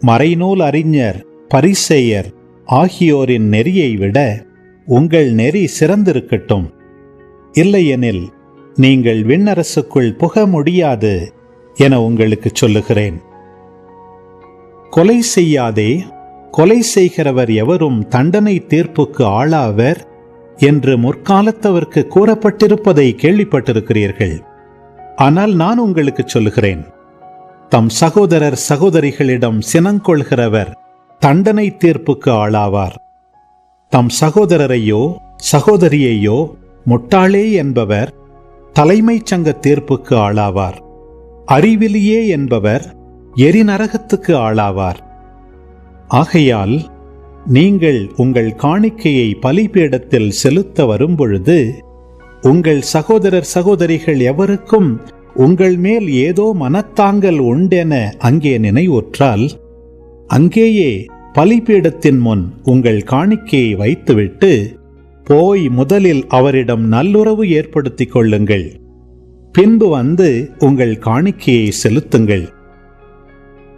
மறைநூல் அறிஞர், பரிசேயர் ஆகியோரின் நெறியை விட உங்கள் நெறி சிறந்திருக்கட்டும். இல்லையெனில் நீங்கள் விண்ணரசுக்குள் புக முடியாது என உங்களுக்கு சொல்லுகிறேன். கொலை செய்யாதே, கொலை செய்கிறவர் எவரும் தண்டனை தீர்ப்புக்கு ஆளாவர் என்று முற்காலத்தவர்க்கு கூறப்பட்டிருப்பதை கேள்விப்பட்டிருக்கிறீர்கள். ஆனால் நான் உங்களுக்கு சொல்லுகிறேன், தம் சகோதரர் சகோதரிகளிடம் சினங்கொள்கிறவர் தண்டனை தீர்ப்புக்கு ஆளாவார். தம் சகோதரரையோ சகோதரியையோ முட்டாளே என்பவர் தலைமைச் சங்க தீர்ப்புக்கு ஆளாவார். அறிவிலியே என்பவர் எரிநரகத்துக்கு ஆளாவார். ஆகையால் நீங்கள் உங்கள் காணிக்கையை பலிபீடத்தில் செலுத்த வரும்பொழுது உங்கள் சகோதரர் சகோதரிகள் எவருக்கும் உங்கள் மேல் ஏதோ மனத்தாங்கல் உண்டென அங்கே நினைவுற்றால், அங்கேயே பலிபீடத்தின் முன் உங்கள் காணிக்கையை வைத்துவிட்டு போய் முதலில் அவரிடம் நல்லுறவு ஏற்படுத்திக் கொள்ளுங்கள். பின்பு வந்து உங்கள் காணிக்கையை செலுத்துங்கள்.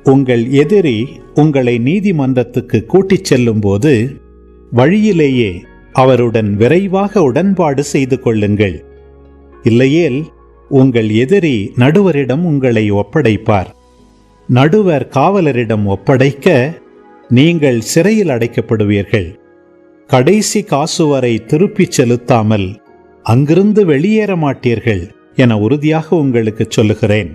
உங்கள் எதிரி உங்களை நீதிமன்றத்துக்கு கூட்டிச் செல்லும் போது வழியிலேயே அவருடன் விரைவாக உடன்பாடு செய்து கொள்ளுங்கள். இல்லையேல் உங்கள் எதிரி நடுவரிடம் உங்களை ஒப்படைப்பார். நடுவர் காவலரிடம் ஒப்படைக்க நீங்கள் சிறையில் அடைக்கப்படுவீர்கள். கடைசி காசு வரை திருப்பிச் செலுத்தாமல் அங்கிருந்து வெளியேற மாட்டீர்கள் என உறுதியாக உங்களுக்கு சொல்லுகிறேன்.